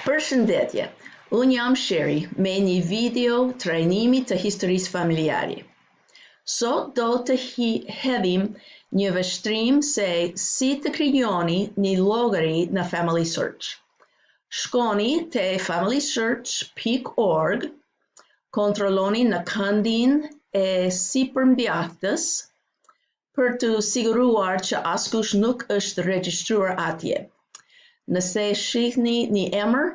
Përshëndetje, unë jam Sheri me një video trajnimi të historisë familjare. Sot do të hedhim një vështrim se si të krijoni një llogari në FamilySearch. Shkoni te familysearch.org, kontrolloni në këndin e sipërmbajtjes për të siguruar që askush nuk është regjistruar atje. Nëse shihni një emër,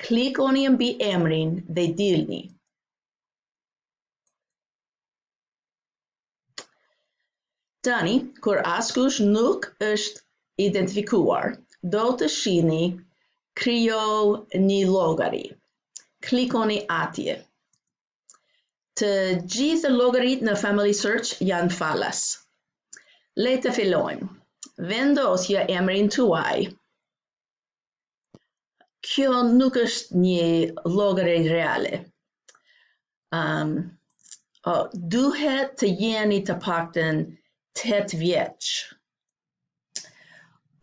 klikoni mbi emrin dhe dilni. Tani, kur askush nuk është identifikuar, do të shihni krijo një llogari. Klikoni atje. Të gjithë llogarit në FamilySearch janë falas. Le të fillojmë. Vendosja emrin tuaj. Kjo nuk është një llogari reale. Duhet të jeni të paktën 8 vjeç.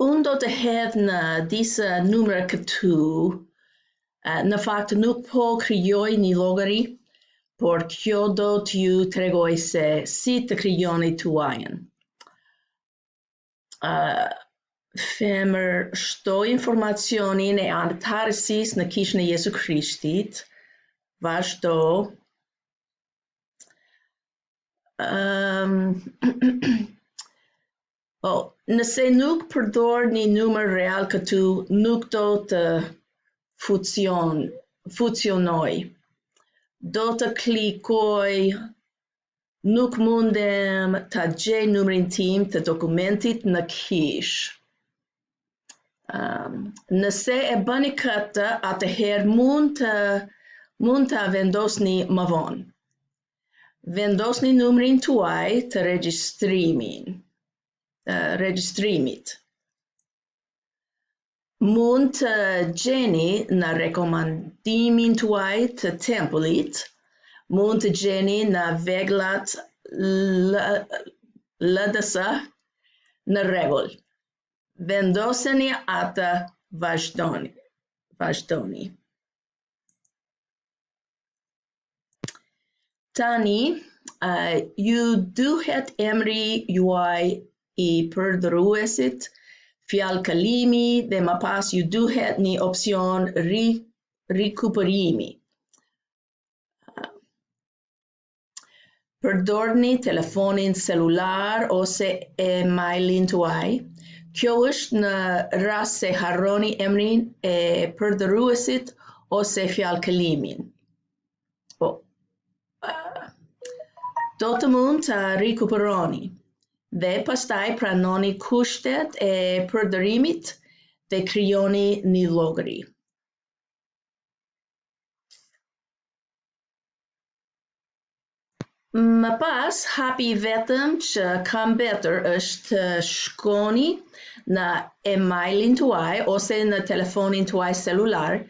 Unë do të hedh në disa numra këtu. Në fakt nuk po krijoj një llogari, por kjo do t'ju tregoj se si të krijoni tuajin. Femër shtoj informacionin e anëtarësisë në kishën e Jesu Krishtit. Vazhdo. Nëse nuk përdor një numër real këtu, nuk do të funksionoj. Do të klikoj, nuk mundem ta gjej numrin tim të dokumentit në kishë. Nëse e bëni këtë, atëherë mund të vendosni më vonë. Vendosni numrin tuaj të regjistrimit. Mund të gjeni në rekomandimin tuaj të tempullit, mund të gjeni në veglat LDS në rregull. Vendoseni atë, vazhdoni. Tani, ju duhet emri juaj i përdorësit, fjalë kalimi dhe më pas ju duhet një opsion rikuperimi. Përdorni telefonin celular ose emailin tuaj. Kjo është në rast se harroni emrin e përdorësit ose fjalë kalimin. Do të mund të rikuperoni dhe pastaj pranoni kushtet e përdorimit dhe krijoni një llogari. Më pas, hapi vetëm që ka mbetur është të shkoni në emailin tuaj ose në telefonin tuaj celular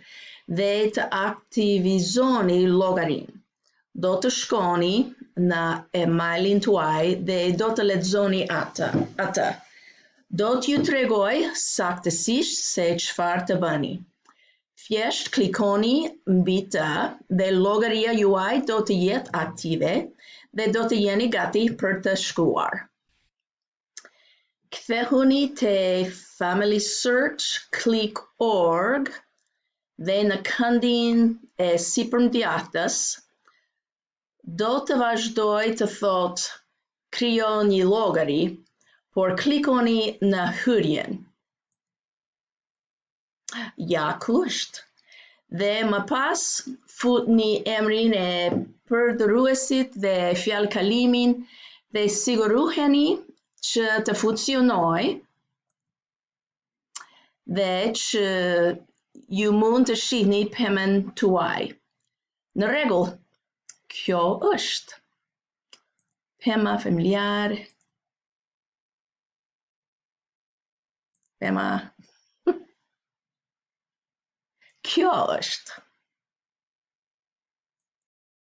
dhe të aktivizoni llogarin. Do të shkoni në emailin tuaj dhe do të lexoni atë. Do t'ju tregoj saktësisht se çfarë të bëni. Thjesht klikoni mbi të dhe llogaria juaj do të jetë aktive dhe do të jeni gati për të shkruar. Kthehuni te FamilySearch.org dhe në këndin e sipërmbajtjes do të vazhdoj të thotë krijo një llogari, por klikoni në hyrjen. Ja ku është. Dhe më pas futni emrin e përdorësit dhe fjalë kalimin dhe siguroheni që të funksionoj dhe që ju mund të shihni pemën tuaj. Në rregull, kjo është pema familjare. Pema. Kjo është.